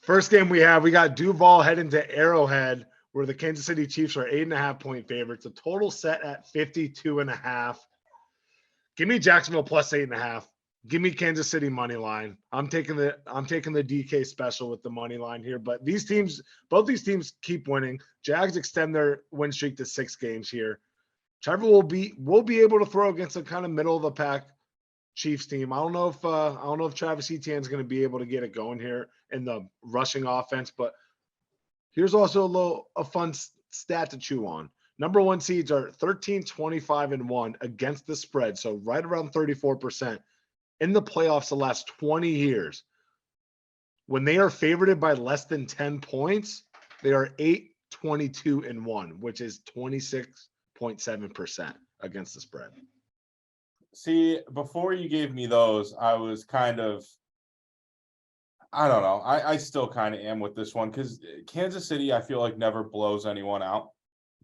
First game we got Duval heading to Arrowhead, where the Kansas City Chiefs are 8.5-point favorites. The total set at 52.5. Give me Jacksonville plus 8.5. Give me Kansas City money line. I'm taking the DK special with the money line here. But both these teams keep winning. Jags extend their win streak to 6 games here. Trevor will be able to throw against a kind of middle of the pack Chiefs team. I don't know if Travis Etienne is going to be able to get it going here in the rushing offense. But here's also a fun stat to chew on. Number 1 seeds are 13, 25, and 1 against the spread. So right around 34%. In the playoffs the last 20 years, when they are favored by less than 10 points, they are 8, 22, and 1, which is 26.7% against the spread. See, before you gave me those, I was kind of, I don't know. I still kind of am with this one because Kansas City, I feel like, never blows anyone out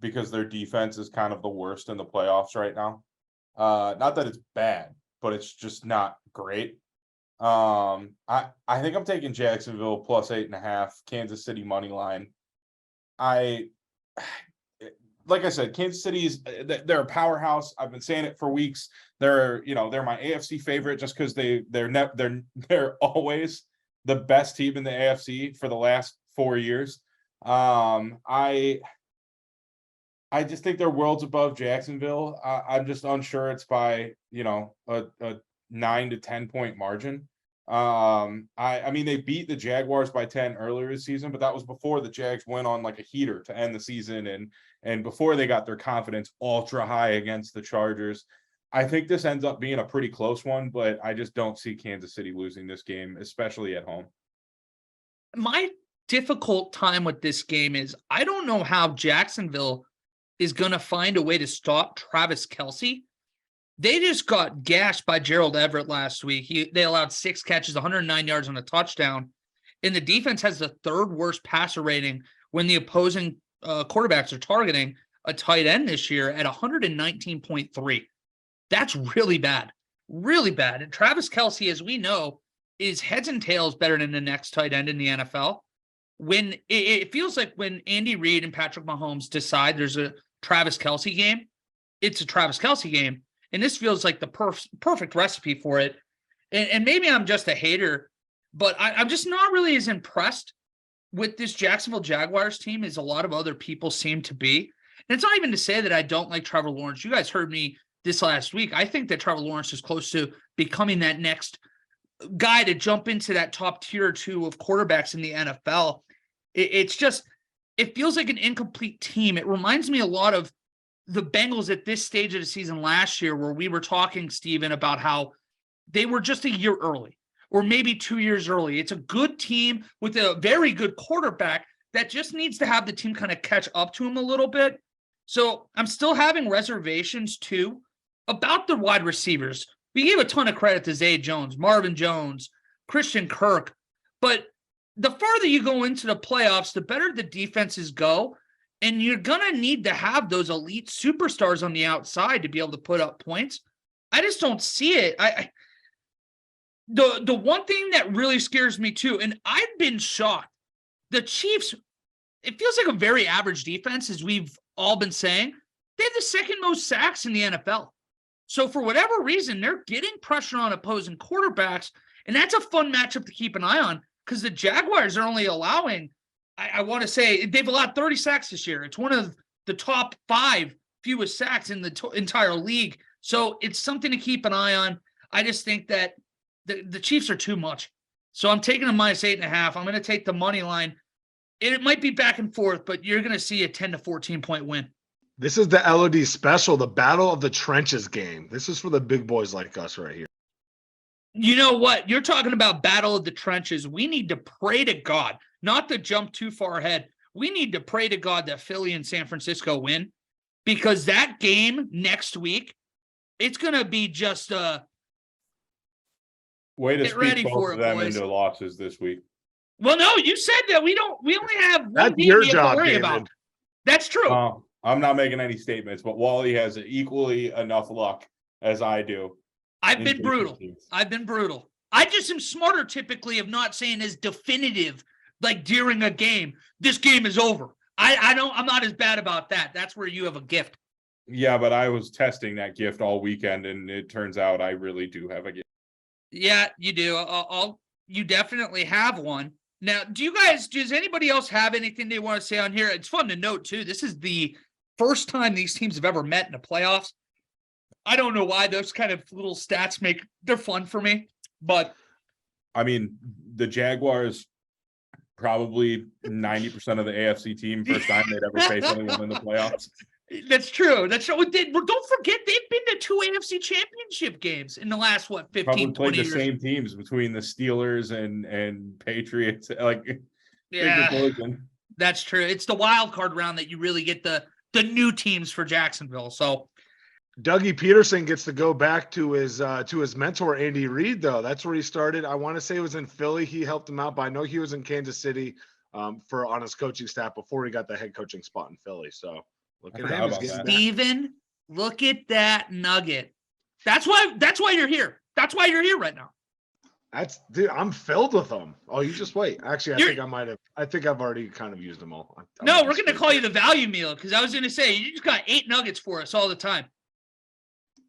because their defense is kind of the worst in the playoffs right now. Not that it's bad, but it's just not great. I think I'm taking Jacksonville plus 8.5, Kansas City money line. Like I said, Kansas City's they're a powerhouse. I've been saying it for weeks. They're my AFC favorite just because they're always the best team in the AFC for the last 4 years. I just think they're worlds above Jacksonville. I'm just unsure it's by a 9 to 10 point margin. I mean they beat the Jaguars by 10 earlier this season, but that was before the Jags went on like a heater to end the season and before they got their confidence ultra high against the Chargers. I think this ends up being a pretty close one, but I just don't see Kansas City losing this game, especially at home. My difficult time with this game is I don't know how Jacksonville is going to find a way to stop Travis Kelce. They just got gashed by Gerald Everett last week. They allowed 6 catches, 109 yards on a touchdown. And the defense has the 3rd worst passer rating when the opposing quarterbacks are targeting a tight end this year at 119.3. That's really bad. Really bad. And Travis Kelce, as we know, is heads and tails better than the next tight end in the NFL. When it feels like when Andy Reid and Patrick Mahomes decide there's a Travis Kelce game, it's a Travis Kelce game. And this feels like the perfect recipe for it. And maybe I'm just a hater, but I'm just not really as impressed with this Jacksonville Jaguars team as a lot of other people seem to be. And it's not even to say that I don't like Trevor Lawrence. You guys heard me this last week. I think that Trevor Lawrence is close to becoming that next guy to jump into that top tier 2 of quarterbacks in the NFL. It's just, it feels like an incomplete team. It reminds me a lot of the Bengals at this stage of the season last year, where we were talking, Steven, about how they were just a year early or maybe 2 years early. It's a good team with a very good quarterback that just needs to have the team kind of catch up to him a little bit. So I'm still having reservations too about the wide receivers. We gave a ton of credit to Zay Jones, Marvin Jones, Christian Kirk, but the farther you go into the playoffs, the better the defenses go. And you're going to need to have those elite superstars on the outside to be able to put up points. I just don't see it. The one thing that really scares me too, and I've been shocked, the Chiefs, it feels like a very average defense, as we've all been saying. They have the 2nd most sacks in the NFL. So for whatever reason, they're getting pressure on opposing quarterbacks, and that's a fun matchup to keep an eye on because the Jaguars are only allowing, I want to say, they've allowed 30 sacks this year. It's one of the top 5 fewest sacks in the entire league. So it's something to keep an eye on. I just think that the Chiefs are too much. So I'm taking a minus 8.5. I'm going to take the money line. It might be back and forth, but you're going to see a 10 to 14 point win. This is the LOD special, the Battle of the Trenches game. This is for the big boys like us right here. You know what? You're talking about Battle of the Trenches. We need to pray to God, not to jump too far ahead. We need to pray to God that Philly and San Francisco win, because that game next week, it's going to be just way to get ready speak for both of it, them boys. into losses this week. Well, no, you said that we only have one That's game your we have job, to worry David. about. That's true. I'm not making any statements, but Wally has equally enough luck as I do. I've been brutal. I just am smarter typically of not saying as definitive like during a game, this game is over. I'm not as bad about that. That's where you have a gift. Yeah, but I was testing that gift all weekend, and it turns out I really do have a gift. Yeah, you do. You definitely have one. Now, does anybody else have anything they want to say on here? It's fun to note, too. This is the first time these teams have ever met in the playoffs. I don't know why those kind of little stats they're fun for me, but. I mean, the Jaguars, probably 90% of the AFC team, first time they'd ever face anyone in the playoffs. That's true. That's true. Don't forget, they've been to 2 AFC championship games in the last, 15, probably 20 played the years. same teams between the Steelers and Patriots. Like, Yeah, big that's true. It's the wild card round that you really get the new teams for Jacksonville. So Dougie Peterson gets to go back to his mentor, Andy Reid, though. That's where he started. I want to say it was in Philly. He helped him out, but I know he was in Kansas City on his coaching staff before he got the head coaching spot in Philly. So look at him. Steven, look at that nugget. That's why you're here. That's why you're here right now. Dude, I'm filled with them. Oh, you just wait. Actually, I think I've already kind of used them all. No, we're gonna call you the value meal because I was gonna say you just got 8 nuggets for us all the time.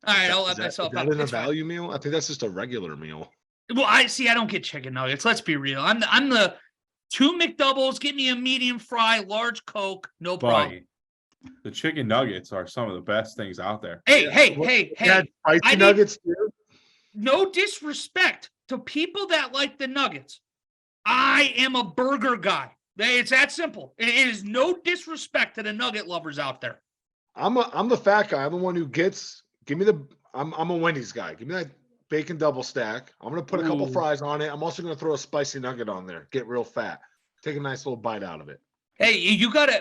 All right, I'll let myself up. Is that a value meal? I think that's just a regular meal. Well, I don't get chicken nuggets. Let's be real. I'm the 2 McDoubles. Give me a medium fry, large Coke, no problem. The chicken nuggets are some of the best things out there. Hey. Spicy nuggets too. No disrespect to people that like the nuggets. I am a burger guy. It's that simple. It is no disrespect to the nugget lovers out there. I'm the fat guy. I'm the one who gets. I'm a Wendy's guy. Give me that bacon double stack. I'm gonna put a couple fries on it. I'm also gonna throw a spicy nugget on there. Get real fat. Take a nice little bite out of it. Hey,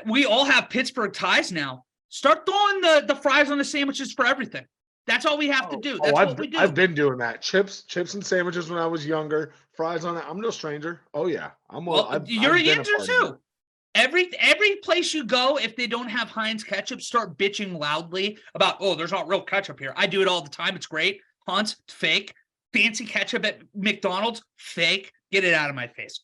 we all have Pittsburgh ties now. Start throwing the fries on the sandwiches for everything. That's all we have to do. That's what we do. I've been doing that. Chips and sandwiches when I was younger. Fries on it. I'm no stranger. Oh yeah. You're a user too. Every place you go, if they don't have Heinz ketchup, start bitching loudly about, there's not real ketchup here. I do it all the time. It's great. Hunt's fake. Fancy ketchup at McDonald's, fake. Get it out of my face.